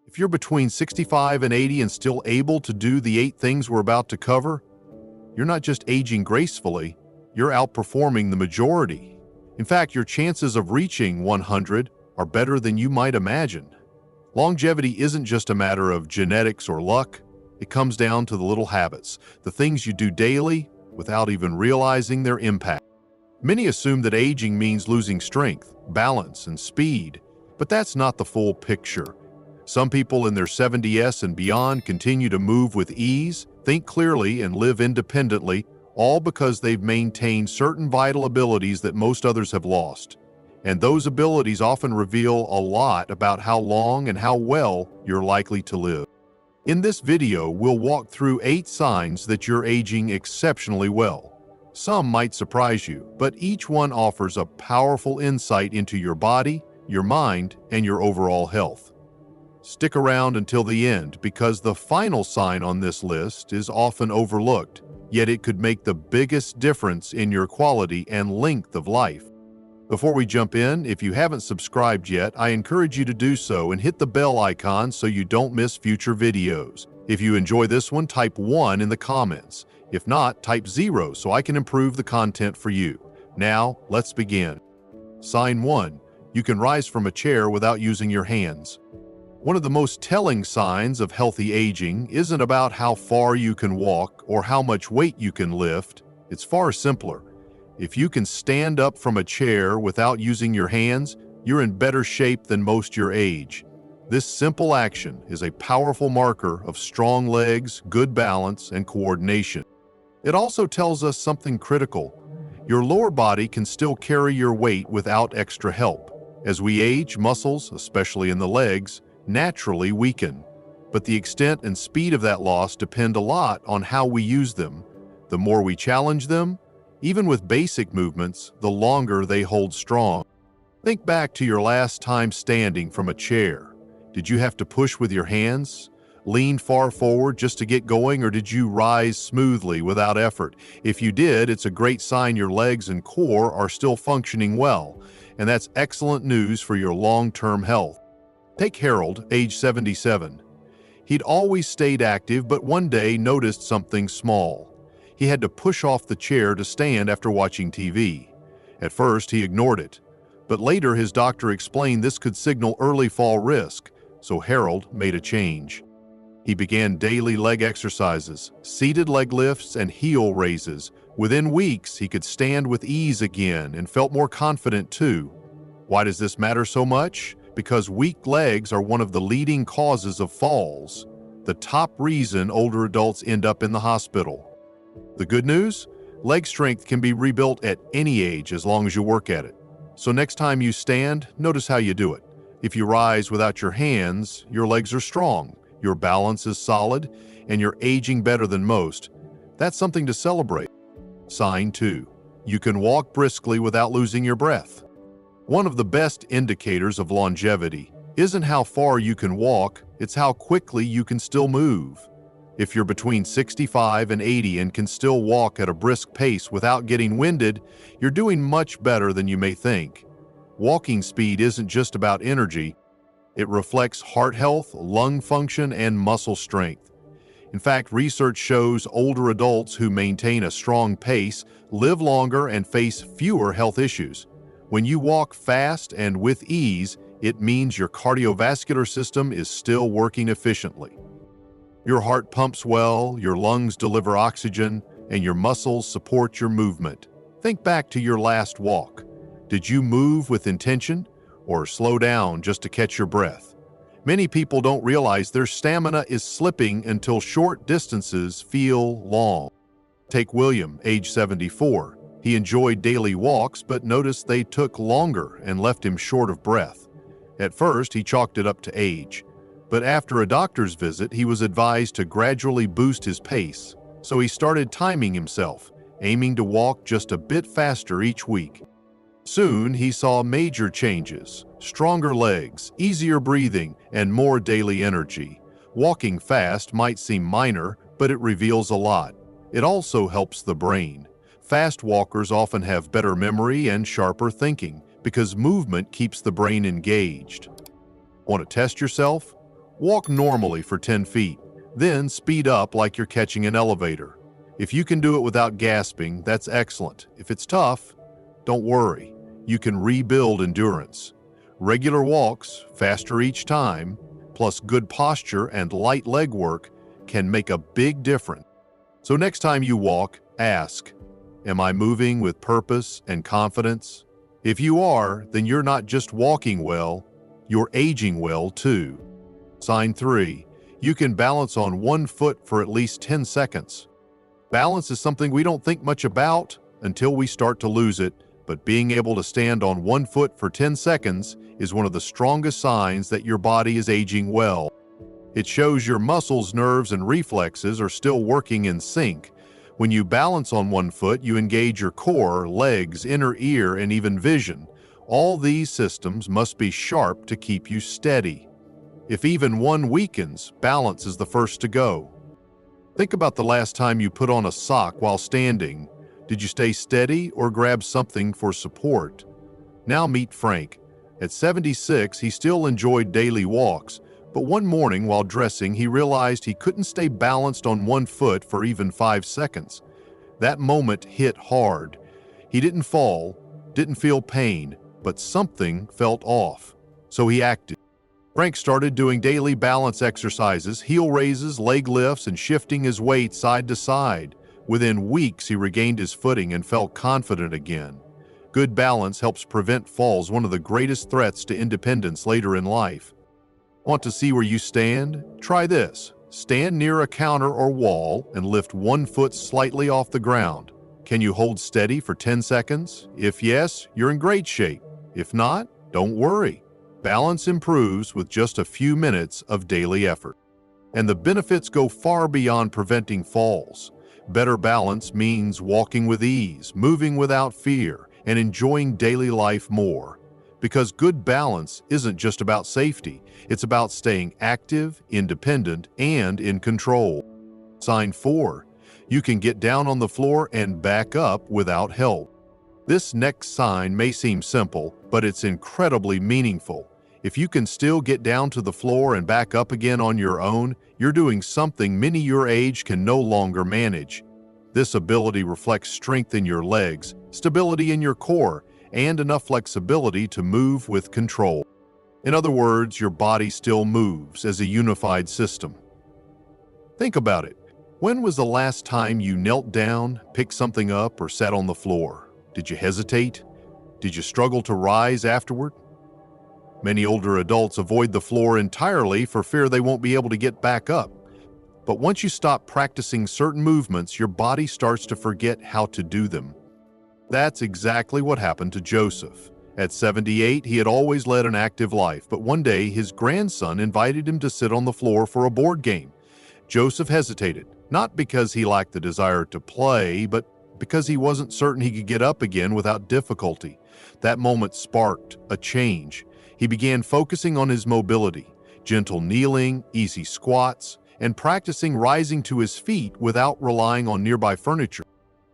If you're between 65 and 80 and still able to do the 8 things we're about to cover, you're not just aging gracefully, you're outperforming the majority. In fact, your chances of reaching 100 are better than you might imagine. Longevity isn't just a matter of genetics or luck. It comes down to the little habits, the things you do daily without even realizing their impact. Many assume that aging means losing strength, balance, and speed, but that's not the full picture. Some people in their 70s and beyond continue to move with ease, think clearly, and live independently, all because they've maintained certain vital abilities that most others have lost. And those abilities often reveal a lot about how long and how well you're likely to live. In this video, we'll walk through 8 signs that you're aging exceptionally well. Some might surprise you, but each one offers a powerful insight into your body, your mind, and your overall health. Stick around until the end because the final sign on this list is often overlooked, yet it could make the biggest difference in your quality and length of life. Before we jump in, if you haven't subscribed yet, I encourage you to do so and hit the bell icon so you don't miss future videos. If you enjoy this one, type 1 in the comments. If not, type 0 so I can improve the content for you. Now, let's begin. Sign 1. You can rise from a chair without using your hands. One of the most telling signs of healthy aging isn't about how far you can walk or how much weight you can lift. It's far simpler. If you can stand up from a chair without using your hands, you're in better shape than most your age. This simple action is a powerful marker of strong legs, good balance, and coordination. It also tells us something critical. Your lower body can still carry your weight without extra help. As we age, muscles, especially in the legs, naturally weaken. But the extent and speed of that loss depend a lot on how we use them. The more we challenge them, even with basic movements, the longer they hold strong. Think back to your last time standing from a chair. Did you have to push with your hands? Lean far forward just to get going, or did you rise smoothly without effort? If you did, it's a great sign your legs and core are still functioning well, and that's excellent news for your long-term health. Take Harold, age 77. He'd always stayed active, but one day noticed something small. He had to push off the chair to stand after watching TV. At first, he ignored it, but later his doctor explained this could signal early fall risk, so Harold made a change. He began daily leg exercises, seated leg lifts, and heel raises. Within weeks, he could stand with ease again and felt more confident too. Why does this matter so much? Because weak legs are one of the leading causes of falls, the top reason older adults end up in the hospital. The good news? Leg strength can be rebuilt at any age as long as you work at it. So next time you stand, notice how you do it. If you rise without your hands, your legs are strong, your balance is solid, and you're aging better than most. That's something to celebrate. Sign 2. You can walk briskly without losing your breath. One of the best indicators of longevity isn't how far you can walk, it's how quickly you can still move. If you're between 65 and 80 and can still walk at a brisk pace without getting winded, you're doing much better than you may think. Walking speed isn't just about energy. It reflects heart health, lung function, and muscle strength. In fact, research shows older adults who maintain a strong pace live longer and face fewer health issues. When you walk fast and with ease, it means your cardiovascular system is still working efficiently. Your heart pumps well, your lungs deliver oxygen, and your muscles support your movement. Think back to your last walk. Did you move with intention or slow down just to catch your breath? Many people don't realize their stamina is slipping until short distances feel long. Take William, age 74. He enjoyed daily walks, but noticed they took longer and left him short of breath. At first, he chalked it up to age, but after a doctor's visit, he was advised to gradually boost his pace. So he started timing himself, aiming to walk just a bit faster each week. Soon, he saw major changes: stronger legs, easier breathing, and more daily energy. Walking fast might seem minor, but it reveals a lot. It also helps the brain. Fast walkers often have better memory and sharper thinking because movement keeps the brain engaged. Want to test yourself? Walk normally for 10 feet, then speed up like you're catching an elevator. If you can do it without gasping, that's excellent. If it's tough, don't worry. You can rebuild endurance. Regular walks, faster each time, plus good posture and light leg work can make a big difference. So next time you walk, ask, am I moving with purpose and confidence? If you are, then you're not just walking well, you're aging well too. Sign 3. You can balance on one foot for at least 10 seconds. Balance is something we don't think much about until we start to lose it, but being able to stand on one foot for 10 seconds is one of the strongest signs that your body is aging well. It shows your muscles, nerves, and reflexes are still working in sync. When you balance on one foot, you engage your core, legs, inner ear, and even vision. All these systems must be sharp to keep you steady. If even one weakens, balance is the first to go. Think about the last time you put on a sock while standing. Did you stay steady or grab something for support? Now meet Frank. At 76, he still enjoyed daily walks, but one morning while dressing, he realized he couldn't stay balanced on one foot for even 5 seconds. That moment hit hard. He didn't fall, didn't feel pain, but something felt off. So he acted. Frank started doing daily balance exercises, heel raises, leg lifts, and shifting his weight side to side. Within weeks, he regained his footing and felt confident again. Good balance helps prevent falls, one of the greatest threats to independence later in life. Want to see where you stand? Try this. Stand near a counter or wall and lift one foot slightly off the ground. Can you hold steady for 10 seconds? If yes, you're in great shape. If not, don't worry. Balance improves with just a few minutes of daily effort. And the benefits go far beyond preventing falls. Better balance means walking with ease, moving without fear, and enjoying daily life more. Because good balance isn't just about safety, it's about staying active, independent, and in control. Sign 4. You can get down on the floor and back up without help. This next sign may seem simple, but it's incredibly meaningful. If you can still get down to the floor and back up again on your own, you're doing something many your age can no longer manage. This ability reflects strength in your legs, stability in your core, and enough flexibility to move with control. In other words, your body still moves as a unified system. Think about it. When was the last time you knelt down, picked something up, or sat on the floor? Did you hesitate? Did you struggle to rise afterward? Many older adults avoid the floor entirely for fear they won't be able to get back up. But once you stop practicing certain movements, your body starts to forget how to do them. That's exactly what happened to Joseph. At 78, he had always led an active life, but one day his grandson invited him to sit on the floor for a board game. Joseph hesitated, not because he lacked the desire to play, but because he wasn't certain he could get up again without difficulty. That moment sparked a change. He began focusing on his mobility, gentle kneeling, easy squats, and practicing rising to his feet without relying on nearby furniture.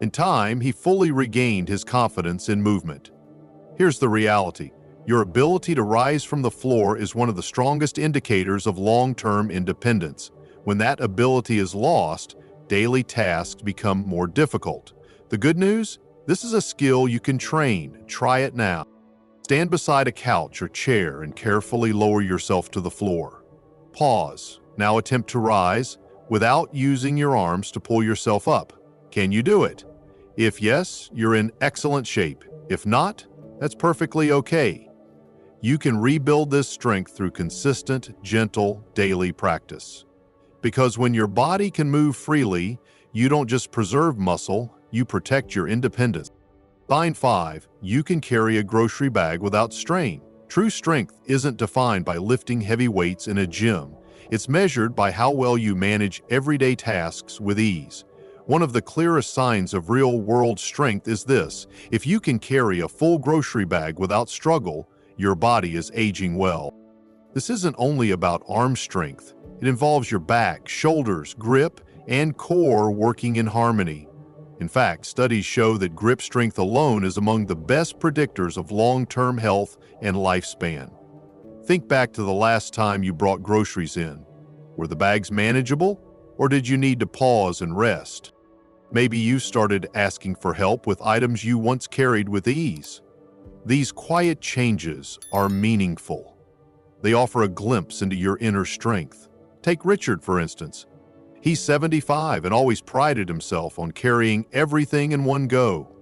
In time, he fully regained his confidence in movement. Here's the reality. Your ability to rise from the floor is one of the strongest indicators of long-term independence. When that ability is lost, daily tasks become more difficult. The good news? This is a skill you can train. Try it now. Stand beside a couch or chair and carefully lower yourself to the floor. Pause. Now attempt to rise without using your arms to pull yourself up. Can you do it? If yes, you're in excellent shape. If not, that's perfectly okay. You can rebuild this strength through consistent, gentle, daily practice. Because when your body can move freely, you don't just preserve muscle, you protect your independence. Sign 5. You can carry a grocery bag without strain. True strength isn't defined by lifting heavy weights in a gym. It's measured by how well you manage everyday tasks with ease. One of the clearest signs of real-world strength is this. If you can carry a full grocery bag without struggle, your body is aging well. This isn't only about arm strength. It involves your back, shoulders, grip, and core working in harmony. In fact, studies show that grip strength alone is among the best predictors of long-term health and lifespan. Think back to the last time you brought groceries in. Were the bags manageable, or did you need to pause and rest? Maybe you started asking for help with items you once carried with ease. These quiet changes are meaningful. They offer a glimpse into your inner strength. Take Richard, for instance. He's 75 and always prided himself on carrying everything in one go.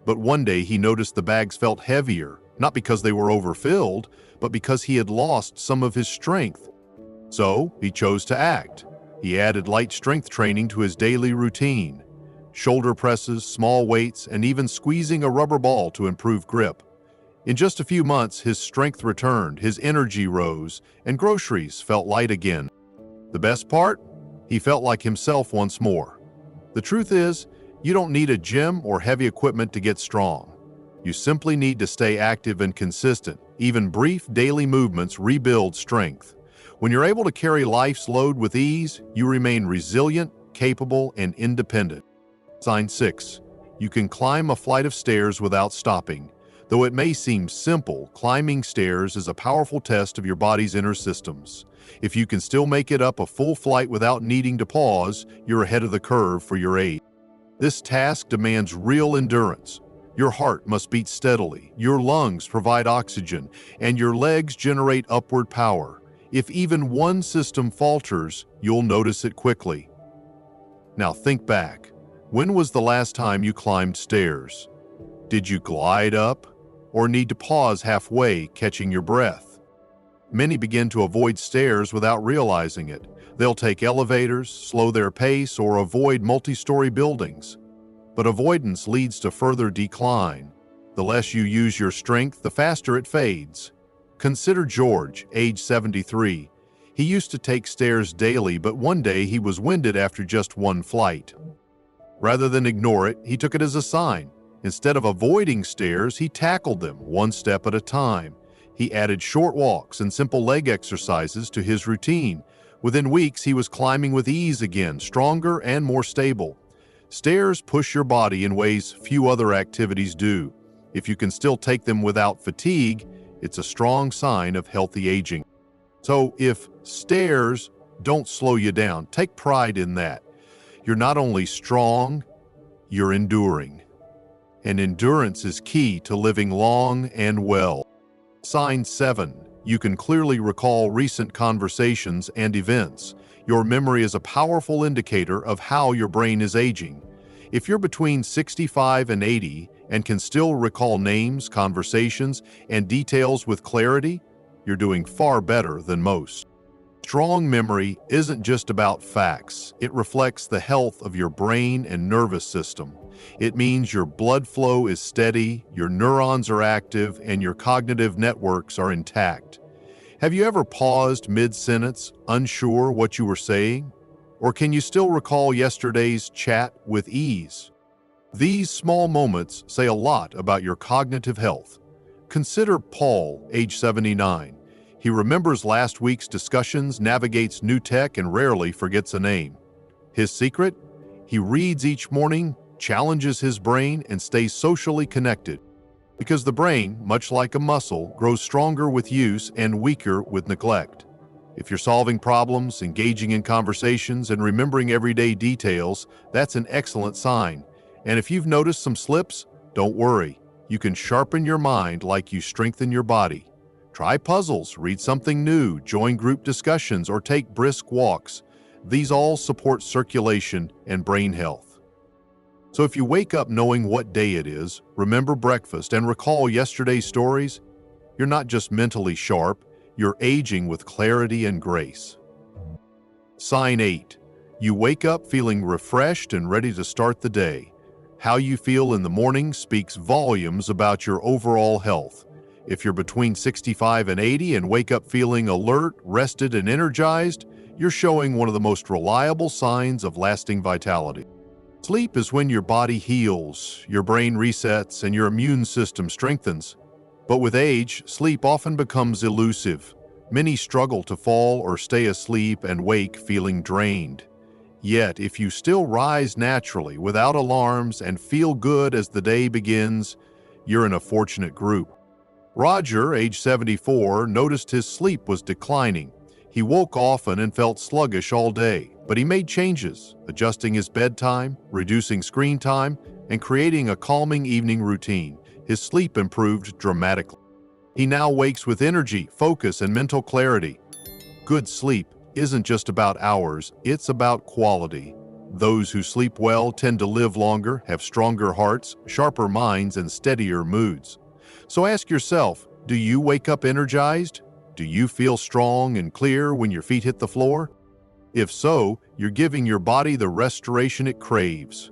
But one day he noticed the bags felt heavier, not because they were overfilled, but because he had lost some of his strength. So he chose to act. He added light strength training to his daily routine. Shoulder presses, small weights, and even squeezing a rubber ball to improve grip. In just a few months, his strength returned, his energy rose, and groceries felt light again. The best part? He felt like himself once more. The truth is, you don't need a gym or heavy equipment to get strong. You simply need to stay active and consistent. Even brief daily movements rebuild strength. When you're able to carry life's load with ease, you remain resilient, capable, and independent. Sign 6. You can climb a flight of stairs without stopping. Though it may seem simple, climbing stairs is a powerful test of your body's inner systems. If you can still make it up a full flight without needing to pause, you're ahead of the curve for your age. This task demands real endurance. Your heart must beat steadily, your lungs provide oxygen, and your legs generate upward power. If even one system falters, you'll notice it quickly. Now think back. When was the last time you climbed stairs? Did you glide up, or need to pause halfway, catching your breath? Many begin to avoid stairs without realizing it. They'll take elevators, slow their pace, or avoid multi-story buildings. But avoidance leads to further decline. The less you use your strength, the faster it fades. Consider George, age 73. He used to take stairs daily, but one day he was winded after just one flight. Rather than ignore it, he took it as a sign. Instead of avoiding stairs, he tackled them one step at a time. He added short walks and simple leg exercises to his routine. Within weeks, he was climbing with ease again, stronger and more stable. Stairs push your body in ways few other activities do. If you can still take them without fatigue, it's a strong sign of healthy aging. So if stairs don't slow you down, take pride in that. You're not only strong, you're enduring. And endurance is key to living long and well. Sign 7. You can clearly recall recent conversations and events. Your memory is a powerful indicator of how your brain is aging. If you're between 65 and 80 and can still recall names, conversations, and details with clarity, you're doing far better than most. Strong memory isn't just about facts. It reflects the health of your brain and nervous system. It means your blood flow is steady, your neurons are active, and your cognitive networks are intact. Have you ever paused mid-sentence, unsure what you were saying? Or can you still recall yesterday's chat with ease? These small moments say a lot about your cognitive health. Consider Paul, age 79. He remembers last week's discussions, navigates new tech, and rarely forgets a name. His secret? He reads each morning, challenges his brain, and stays socially connected. Because the brain, much like a muscle, grows stronger with use and weaker with neglect. If you're solving problems, engaging in conversations, and remembering everyday details, that's an excellent sign. And if you've noticed some slips, don't worry. You can sharpen your mind like you strengthen your body. Try puzzles, read something new, join group discussions, or take brisk walks. These all support circulation and brain health. So if you wake up knowing what day it is, remember breakfast, and recall yesterday's stories, you're not just mentally sharp, you're aging with clarity and grace. Sign 8. You wake up feeling refreshed and ready to start the day. How you feel in the morning speaks volumes about your overall health. If you're between 65 and 80 and wake up feeling alert, rested, and energized, you're showing one of the most reliable signs of lasting vitality. Sleep is when your body heals, your brain resets, and your immune system strengthens. But with age, sleep often becomes elusive. Many struggle to fall or stay asleep and wake feeling drained. Yet, if you still rise naturally without alarms and feel good as the day begins, you're in a fortunate group. Roger, age 74, noticed his sleep was declining. He woke often and felt sluggish all day, but he made changes, adjusting his bedtime, reducing screen time, and creating a calming evening routine. His sleep improved dramatically. He now wakes with energy, focus, and mental clarity. Good sleep isn't just about hours, it's about quality. Those who sleep well tend to live longer, have stronger hearts, sharper minds, and steadier moods. So ask yourself, do you wake up energized? Do you feel strong and clear when your feet hit the floor? If so, you're giving your body the restoration it craves.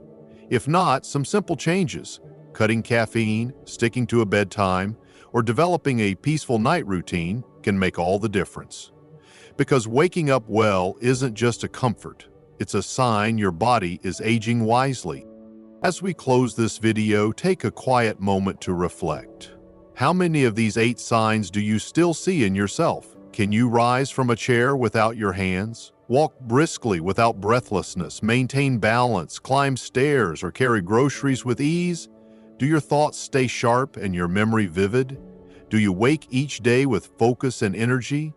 If not, some simple changes, cutting caffeine, sticking to a bedtime, or developing a peaceful night routine can make all the difference. Because waking up well isn't just a comfort, it's a sign your body is aging wisely. As we close this video, take a quiet moment to reflect. How many of these 8 signs do you still see in yourself? Can you rise from a chair without your hands? Walk briskly without breathlessness, maintain balance, climb stairs, or carry groceries with ease? Do your thoughts stay sharp and your memory vivid? Do you wake each day with focus and energy?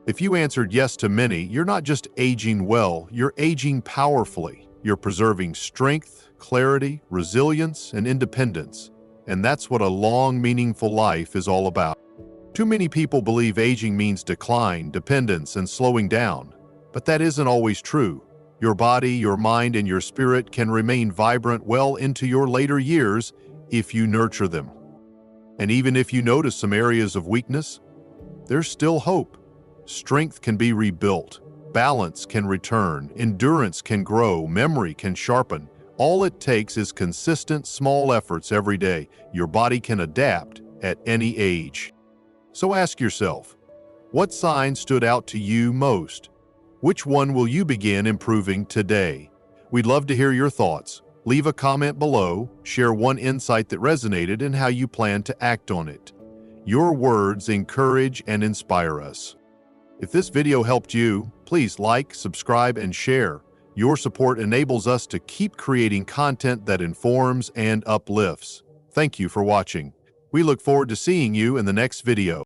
If you answered yes to many, you're not just aging well, you're aging powerfully. You're preserving strength, clarity, resilience, and independence. And that's what a long, meaningful life is all about. Too many people believe aging means decline, dependence, and slowing down. But that isn't always true. Your body, your mind, and your spirit can remain vibrant well into your later years if you nurture them. And even if you notice some areas of weakness, there's still hope. Strength can be rebuilt, balance can return, endurance can grow, memory can sharpen. All it takes is consistent, small efforts every day. Your body can adapt at any age. So ask yourself, what sign stood out to you most? Which one will you begin improving today? We'd love to hear your thoughts. Leave a comment below, share one insight that resonated, and how you plan to act on it. Your words encourage and inspire us. If this video helped you, please like, subscribe, and share. Your support enables us to keep creating content that informs and uplifts. Thank you for watching. We look forward to seeing you in the next video.